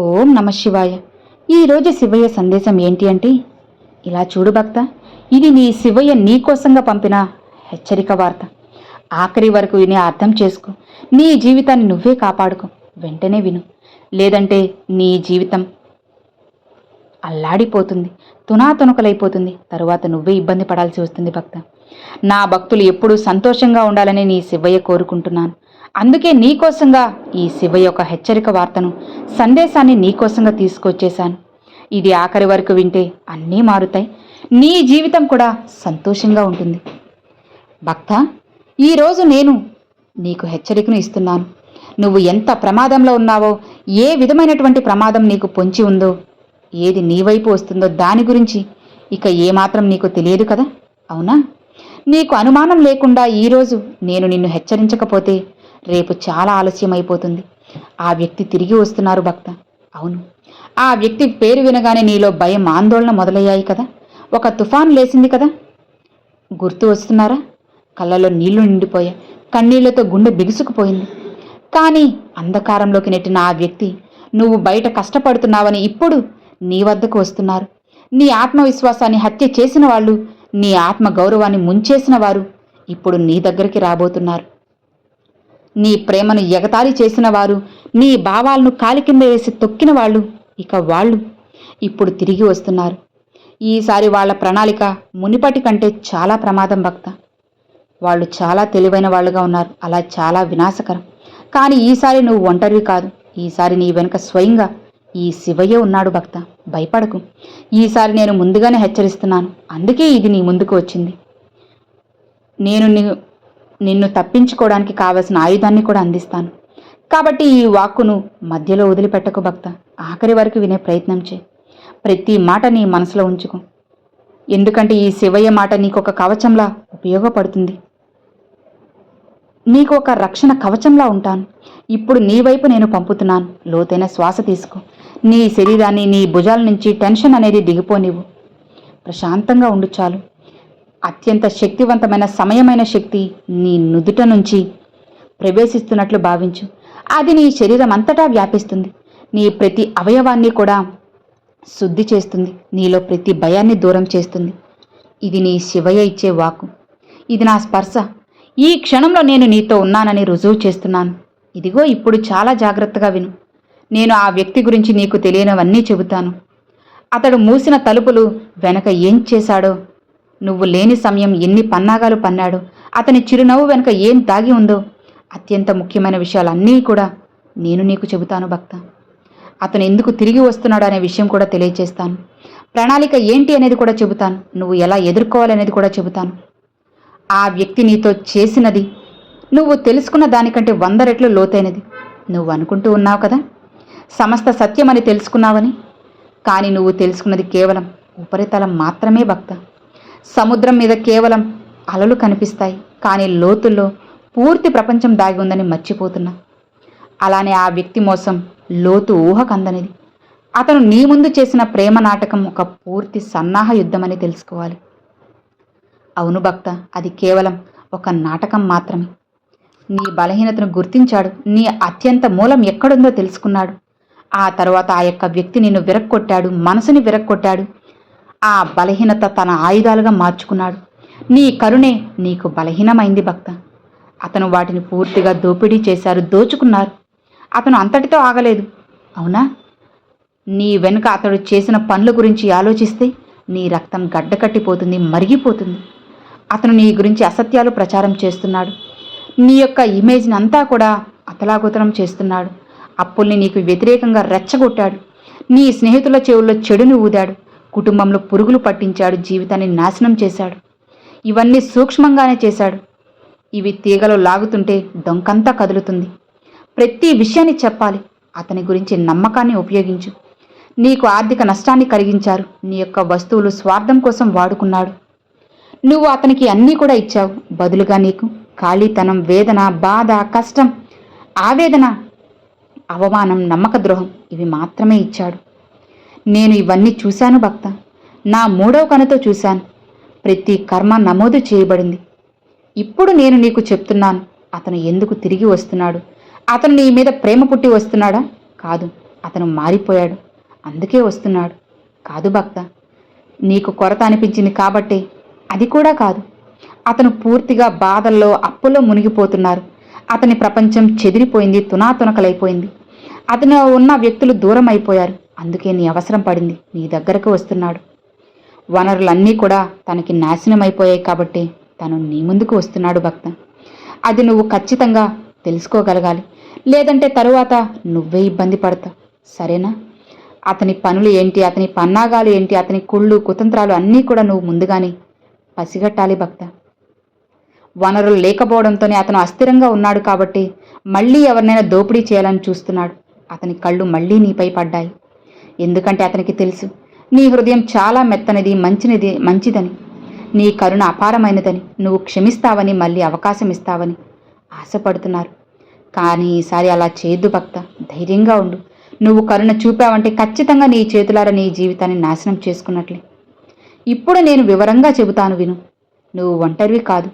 ఓం నమ శివాయ. ఈరోజు శివయ్య సందేశం ఏంటి అంటే, ఇలా చూడు భక్త, ఇది నీ శివయ్య నీకోసంగా పంపిన హెచ్చరిక వార్త. ఆఖరి వరకు విని అర్థం చేసుకో. నీ జీవితాన్ని నువ్వే కాపాడుకో. వెంటనే విను, లేదంటే నీ జీవితం అల్లాడిపోతుంది, తునాతునకలైపోతుంది. తరువాత నువ్వే ఇబ్బంది పడాల్సి వస్తుంది భక్త. నా భక్తులు ఎప్పుడూ సంతోషంగా ఉండాలని నీ శివయ్య కోరుకుంటున్నాను. అందుకే నీకోసంగా ఈ శివయ్య యొక్క హెచ్చరిక వార్తను, సందేశాన్ని నీకోసంగా తీసుకొచ్చేశాను. ఇది ఆఖరి వరకు వింటే అన్నీ మారుతాయి, నీ జీవితం కూడా సంతోషంగా ఉంటుంది. భక్త, ఈరోజు నేను నీకు హెచ్చరికను ఇస్తున్నాను. నువ్వు ఎంత ప్రమాదంలో ఉన్నావో, ఏ విధమైనటువంటి ప్రమాదం నీకు పొంచి ఉందో, ఏది నీ వైపు వస్తుందో దాని గురించి ఇక ఏమాత్రం నీకు తెలియదు కదా, అవునా? నీకు అనుమానం లేకుండా ఈరోజు నేను నిన్ను హెచ్చరించకపోతే రేపు చాలా ఆలస్యం అయిపోతుంది. ఆ వ్యక్తి తిరిగి వస్తున్నారు భక్త. అవును, ఆ వ్యక్తి పేరు వినగానే నీలో భయం, ఆందోళన మొదలయ్యాయి కదా. ఒక తుఫాను లేసింది కదా. గుర్తు వస్తున్నారా? కళ్ళలో నీళ్లు నిండిపోయాయి, కన్నీళ్లతో గుండె బిగుసుకుపోయింది. కానీ అంధకారంలోకి నెట్టిన ఆ వ్యక్తి నువ్వు బయట కష్టపడుతున్నావని ఇప్పుడు నీ వద్దకు వస్తున్నారు. నీ ఆత్మవిశ్వాసాన్ని హత్య చేసిన వాళ్ళు, నీ ఆత్మ గౌరవాన్ని ముంచేసిన వారు ఇప్పుడు నీ దగ్గరికి రాబోతున్నారు. నీ ప్రేమను ఎగతాళి చేసిన వారు, నీ భావాలను కాలి కింద వేసి తొక్కిన వాళ్ళు, ఇక వాళ్ళు ఇప్పుడు తిరిగి వస్తున్నారు. ఈసారి వాళ్ళ ప్రణాళిక మునిపటి కంటే చాలా ప్రమాదం భక్త. వాళ్ళు చాలా తెలివైన వాళ్ళుగా ఉన్నారు, అలా చాలా వినాశకరం. కానీ ఈసారి నువ్వు ఒంటరివి కాదు. ఈసారి నీ వెనుక స్వయంగా ఈ శివయ్య ఉన్నాడు భక్త. భయపడకు. ఈసారి నేను ముందుగానే హెచ్చరిస్తున్నాను. అందుకే ఇది నీ ముందుకు వచ్చింది. నేను నిన్ను తప్పించుకోవడానికి కావలసిన ఆయుధాన్ని కూడా అందిస్తాను. కాబట్టి ఈ వాక్కును మధ్యలో వదిలిపెట్టకు భక్త. ఆఖరి వరకు వినే ప్రయత్నం చేయి. ప్రతి మాట నీ మనసులో ఉంచుకో. ఎందుకంటే ఈ శివయ్య మాట నీకు ఒక కవచంలా ఉపయోగపడుతుంది. నీకు ఒక రక్షణ కవచంలా ఉంటాను. ఇప్పుడు నీ వైపు నేను పంపుతున్నాను. లోతైన శ్వాస తీసుకో. నీ శరీరాన్ని, నీ భుజాల నుంచి టెన్షన్ అనేది దిగిపోనివ్వు. ప్రశాంతంగా ఉండు చాలు. అత్యంత శక్తివంతమైన సమయమైన శక్తి నీ నుదుట నుంచి ప్రవేశిస్తున్నట్లు భావించు. అది నీ శరీరం అంతటా వ్యాపిస్తుంది. నీ ప్రతి అవయవాన్ని కూడా శుద్ధి చేస్తుంది. నీలో ప్రతి భయాన్ని దూరం చేస్తుంది. ఇది నీ శివయ్య ఇచ్చే వాక్కు. ఇది నా స్పర్శ. ఈ క్షణంలో నేను నీతో ఉన్నానని రుజువు చేస్తున్నాను. ఇదిగో ఇప్పుడు చాలా జాగ్రత్తగా విను. నేను ఆ వ్యక్తి గురించి నీకు తెలియనివన్నీ చెబుతాను. అతడు మూసిన తలుపులు వెనక ఏం చేశాడో, నువ్వు లేని సమయం ఎన్ని పన్నాగాలు పన్నాడో, అతని చిరునవ్వు వెనుక ఏం దాగి ఉందో, అత్యంత ముఖ్యమైన విషయాలన్నీ కూడా నేను నీకు చెబుతాను భక్త. అతను ఎందుకు తిరిగి వస్తున్నాడు అనే విషయం కూడా తెలియచేస్తాను. ప్రణాళిక ఏంటి అనేది కూడా చెబుతాను. నువ్వు ఎలా ఎదుర్కోవాలనేది కూడా చెబుతాను. ఆ వ్యక్తి నీతో చేసినది నువ్వు తెలుసుకున్న దానికంటే 100 రెట్లు లోతైనది. నువ్వు అనుకుంటూ ఉన్నావు కదా, సమస్త సత్యమని తెలుసుకున్నావని. కానీ నువ్వు తెలుసుకున్నది కేవలం ఉపరితలం మాత్రమే భక్త. సముద్రం మీద కేవలం అలలు కనిపిస్తాయి, కానీ లోతుల్లో పూర్తి ప్రపంచం దాగి ఉందని మర్చిపోతున్నా. అలానే ఆ వ్యక్తి మోసం లోతు ఊహకందనిది. అతను నీ ముందు చేసిన ప్రేమ నాటకం ఒక పూర్తి సన్నాహ యుద్ధమని తెలుసుకోవాలి. అవును భక్త, అది కేవలం ఒక నాటకం మాత్రమే. నీ బలహీనతను గుర్తించాడు. నీ అత్యంత మూలం ఎక్కడుందో తెలుసుకున్నాడు. ఆ తర్వాత ఆ యొక్క వ్యక్తి నిన్ను విరక్కొట్టాడు, మనసుని విరక్కొట్టాడు. ఆ బలహీనత తన ఆయుధాలుగా మార్చుకున్నాడు. నీ కరుణే నీకు బలహీనమైంది భక్త. అతను వాటిని పూర్తిగా దోపిడీ చేశారు, దోచుకున్నారు. అతను అంతటితో ఆగలేదు, అవునా? నీ వెనుక అతడు చేసిన పనుల గురించి ఆలోచిస్తే నీ రక్తం గడ్డకట్టిపోతుంది, మరిగిపోతుంది. అతను నీ గురించి అసత్యాలు ప్రచారం చేస్తున్నాడు. నీ యొక్క ఇమేజ్ని అంతా కూడా అతలాకుతలం చేస్తున్నాడు. అప్పుల్ని నీకు వ్యతిరేకంగా రెచ్చగొట్టాడు. నీ స్నేహితుల చెవుల్లో చెడుని ఊదాడు. కుటుంబంలో పురుగులు పట్టించాడు. జీవితాన్ని నాశనం చేశాడు. ఇవన్నీ సూక్ష్మంగానే చేశాడు. ఇవి తీగలో లాగుతుంటే డొంకంతా కదులుతుంది. ప్రతి విషయాన్ని చెప్పాలి. అతని గురించి నమ్మకాన్ని ఉపయోగించు. నీకు ఆర్థిక నష్టాన్ని కలిగించారు. నీ యొక్క వస్తువులు స్వార్థం కోసం వాడుకున్నాడు. నువ్వు అతనికి అన్నీ కూడా ఇచ్చావు. బదులుగా నీకు ఖాళీతనం, వేదన, బాధ, కష్టం, ఆవేదన, అవమానం, నమ్మకద్రోహం ఇవి మాత్రమే ఇచ్చాడు. నేను ఇవన్నీ చూశాను భక్త. నా 3వ కనుతో చూశాను. ప్రతి కర్మ నమోదు చేయబడింది. ఇప్పుడు నేను నీకు చెప్తున్నాను, అతను ఎందుకు తిరిగి వస్తున్నాడు. అతను నీ మీద ప్రేమ పుట్టి వస్తున్నాడా? కాదు. అతను మారిపోయాడు, అందుకే వస్తున్నాడు. కాదు భక్త, నీకు కొరత అనిపించింది కాబట్టి. అది కూడా కాదు. అతను పూర్తిగా బాధల్లో, అప్పుల్లో మునిగిపోతున్నారు. అతని ప్రపంచం చెదిరిపోయింది, తునాతునకలైపోయింది. అతను ఉన్న వ్యక్తులు దూరం అయిపోయారు. అందుకే నీ అవసరం పడింది, నీ దగ్గరకు వస్తున్నాడు. వనరులన్నీ కూడా తనకి నాశనం అయిపోయాయి కాబట్టి తను నీ ముందుకు వస్తున్నాడు భక్త. అది నువ్వు ఖచ్చితంగా తెలుసుకోగలగాలి. లేదంటే తరువాత నువ్వే ఇబ్బంది పడతావు. సరేనా? అతని పనులు ఏంటి, అతని పన్నాగాలు ఏంటి, అతని కుళ్ళు కుతంత్రాలు అన్నీ కూడా నువ్వు ముందుగానే పసిగట్టాలి భక్త. వనరులు లేకపోవడంతోనే అతను అస్థిరంగా ఉన్నాడు కాబట్టి మళ్ళీ ఎవరినైనా దోపిడీ చేయాలని చూస్తున్నాడు. అతని కళ్ళు మళ్ళీ నీపై పడ్డాయి. ఎందుకంటే అతనికి తెలుసు నీ హృదయం చాలా మెత్తనిది, మంచిదని, నీ కరుణ అపారమైనదని, నువ్వు క్షమిస్తావని, మళ్ళీ అవకాశం ఇస్తావని ఆశపడుతున్నారు. కానీ ఈసారి అలా చేయొద్దు భక్త. ధైర్యంగా ఉండు. నువ్వు కరుణ చూపావంటే ఖచ్చితంగా నీ చేతులారా నీ జీవితాన్ని నాశనం చేసుకున్నట్లే. ఇప్పుడు నేను వివరంగా చెబుతాను విను. నువ్వు ఒంటరివి కాదు.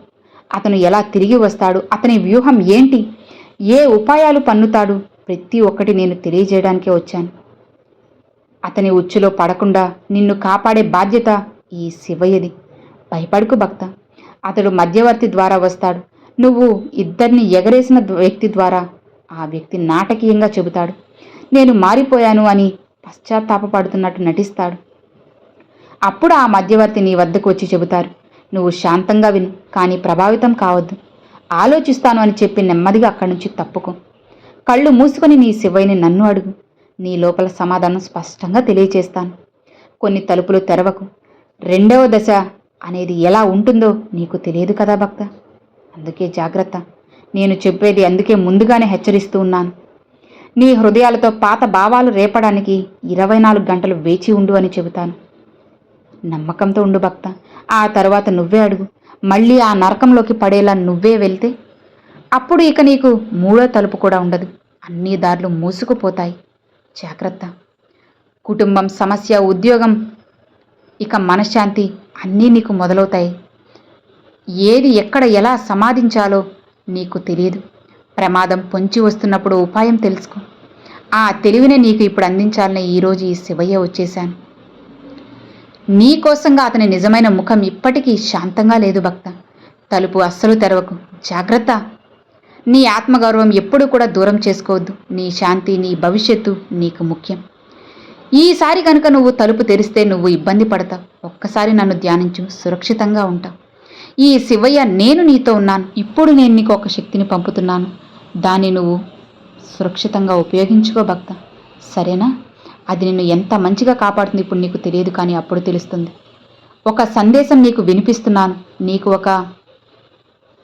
అతను ఎలా తిరిగి వస్తాడు, అతని వ్యూహం ఏంటి, ఏ ఉపాయాలు పన్నుతాడు, ప్రతి ఒక్కటి నేను తెలియజేయడానికే వచ్చాను. అతని ఉచ్చులో పడకుండా నిన్ను కాపాడే బాధ్యత ఈ శివయ్యది. భయపడుకు భక్త. అతడు మధ్యవర్తి ద్వారా వస్తాడు. నువ్వు ఇద్దరిని ఎగరేసిన వ్యక్తి ద్వారా ఆ వ్యక్తి నాటకీయంగా చెబుతాడు. నేను మారిపోయాను అని పశ్చాత్తాపపడుతున్నట్టు నటిస్తాడు. అప్పుడు ఆ మధ్యవర్తి నీ వద్దకు వచ్చి చెబుతారు. నువ్వు శాంతంగా విను, కానీ ప్రభావితం కావద్దు. ఆలోచిస్తాను అని చెప్పి నెమ్మదిగా అక్కడి నుంచి తప్పుకో. కళ్ళు మూసుకొని నీ శివయ్యని నన్ను అడుగు. నీ లోపల సమాధానం స్పష్టంగా తెలియచేస్తాను. కొన్ని తలుపులు తెరవకు. రెండవ దశ అనేది ఎలా ఉంటుందో నీకు తెలియదు కదా భక్త. అందుకే జాగ్రత్త. నేను చెప్పేది అందుకే ముందుగానే హెచ్చరిస్తూ ఉన్నాను. నీ హృదయాలతో పాత భావాలు రేపడానికి 24 గంటలు వేచి ఉండు అని చెబుతాను. నమ్మకంతో ఉండు భక్త. ఆ తర్వాత నువ్వే అడుగు. మళ్ళీ ఆ నరకంలోకి పడేలా నువ్వే వెళ్తే అప్పుడు ఇక నీకు మూడో తలుపు కూడా ఉండదు. అన్ని దారులు మూసుకుపోతాయి. జాగ్రత్త. కుటుంబం, సమస్య, ఉద్యోగం, ఇక మనశ్శాంతి అన్నీ నీకు మొదలవుతాయి. ఏది ఎక్కడ ఎలా సమాధించాలో నీకు తెలియదు. ప్రమాదం పొంచి వస్తున్నప్పుడు ఉపాయం తెలుసుకో. ఆ తెలివిని నీకు ఇప్పుడు అందించాలని ఈరోజు ఈ శివయ్య వచ్చేశాను. నీకోసంగా అతని నిజమైన ముఖం ఇప్పటికీ శాంతంగా లేదు భక్త. తలుపు అస్సలు తెరవకు. జాగ్రత్త. నీ ఆత్మగౌరవం ఎప్పుడూ కూడా దూరం చేసుకోవద్దు. నీ శాంతి, నీ భవిష్యత్తు నీకు ముఖ్యం. ఈసారి కనుక నువ్వు తలుపు తెరిస్తే నువ్వు ఇబ్బంది పడతావు. ఒక్కసారి నన్ను ధ్యానించు, సురక్షితంగా ఉంటావు. ఈ శివయ్య నేను నీతో ఉన్నాను. ఇప్పుడు నేను నీకు ఒక శక్తిని పంపుతున్నాను. దాన్ని నువ్వు సురక్షితంగా ఉపయోగించుకో భక్త. సరేనా? అది నిన్ను ఎంత మంచిగా కాపాడుతుంది ఇప్పుడు నీకు తెలియదు, కానీ అప్పుడు తెలుస్తుంది. ఒక సందేశం నీకు వినిపిస్తున్నాను. నీకు ఒక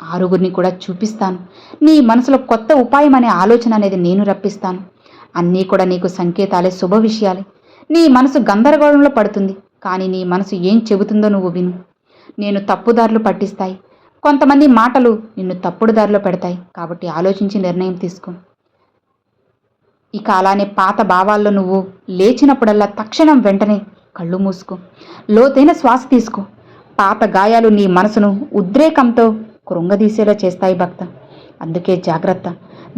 6గురిని కూడా చూపిస్తాను. నీ మనసులో కొత్త ఉపాయం అనే ఆలోచన అనేది నేను రప్పిస్తాను. అన్నీ కూడా నీకు సంకేతాలే, శుభ విషయాలే. నీ మనసు గందరగోళంలో పడుతుంది, కానీ నీ మనసు ఏం చెబుతుందో నువ్వు విను. నేను తప్పుదారులు పట్టిస్తాయి. కొంతమంది మాటలు నిన్ను తప్పుడు దారిలో పెడతాయి. కాబట్టి ఆలోచించి నిర్ణయం తీసుకో. ఇక అలానే పాత భావాల్లో నువ్వు లేచినప్పుడల్లా తక్షణం వెంటనే కళ్ళు మూసుకో. లోతైన శ్వాస తీసుకో. పాత గాయాలు నీ మనసును ఉద్రేకంతో కృంగదీసేలా చేస్తాయి భక్త. అందుకే జాగ్రత్త.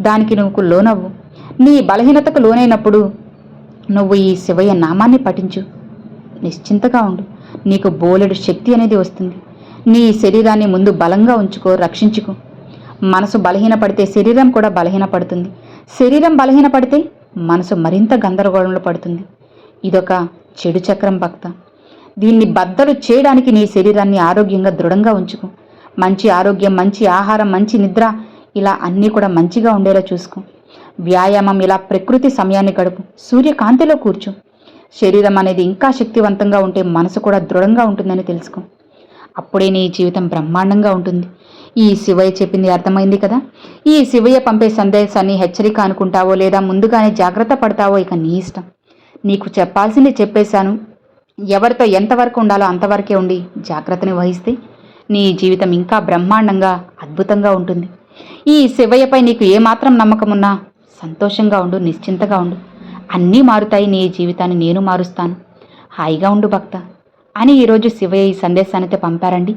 దానికి నువ్వు లోనవ్వు. నీ బలహీనతకు లోనైనప్పుడు నువ్వు ఈ శివయ్య నామాన్ని పఠించు. నిశ్చింతగా ఉండు. నీకు బోలెడు శక్తి అనేది వస్తుంది. నీ శరీరాన్ని ముందు బలంగా ఉంచుకో, రక్షించుకో. మనసు బలహీనపడితే శరీరం కూడా బలహీనపడుతుంది. శరీరం బలహీనపడితే మనసు మరింత గందరగోళంలో పడుతుంది. ఇదొక చెడు చక్రం భక్త. దీన్ని బద్దలు చేయడానికి నీ శరీరాన్ని ఆరోగ్యంగా దృఢంగా ఉంచుకో. మంచి ఆరోగ్యం, మంచి ఆహారం, మంచి నిద్ర, ఇలా అన్నీ కూడా మంచిగా ఉండేలా చూసుకో. వ్యాయామం, ఇలా ప్రకృతి సమయాన్ని గడుపు. సూర్యకాంతిలో కూర్చో. శరీరం అనేది ఇంకా శక్తివంతంగా ఉంటే మనసు కూడా దృఢంగా ఉంటుందని తెలుసుకో. అప్పుడే నీ జీవితం బ్రహ్మాండంగా ఉంటుంది. ఈ శివయ్య చెప్పింది అర్థమైంది కదా? ఈ శివయ్య పంపే సందేశాన్ని హెచ్చరిక అనుకుంటావో లేదా ముందుగానే జాగ్రత్త పడతావో ఇక నీ ఇష్టం. నీకు చెప్పాల్సింది చెప్పేశాను. ఎవరితో ఎంతవరకు ఉండాలో అంతవరకే ఉండి జాగ్రత్తని వహిస్తే నీ జీవితం ఇంకా బ్రహ్మాండంగా, అద్భుతంగా ఉంటుంది. ఈ శివయ్యపై నీకు ఏమాత్రం నమ్మకం ఉన్నా సంతోషంగా ఉండు, నిశ్చింతగా ఉండు. అన్నీ మారుతాయి. నీ జీవితాన్ని నేను మారుస్తాను. హాయిగా ఉండు భక్త అని ఈరోజు శివయ్య ఈ సందేశాన్ని పంపారండి.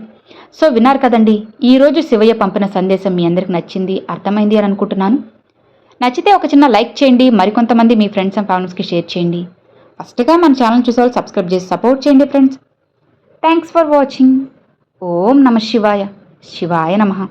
సో విన్నారు కదండి, ఈరోజు శివయ్య పంపిన సందేశం మీ అందరికి నచ్చింది, అర్థమైంది అని అనుకుంటున్నాను. నచ్చితే ఒక చిన్న లైక్ చేయండి, మరికొంతమంది మీ ఫ్రెండ్స్ అండ్ ఫ్యామిలీస్కి షేర్ చేయండి. ఫస్ట్గా మన ఛానల్ చూసేవాళ్ళు సబ్స్క్రైబ్ చేసి సపోర్ట్ చేయండి ఫ్రెండ్స్. Thanks for watching. ఓం నమ శివాయ. శివాయ నమః.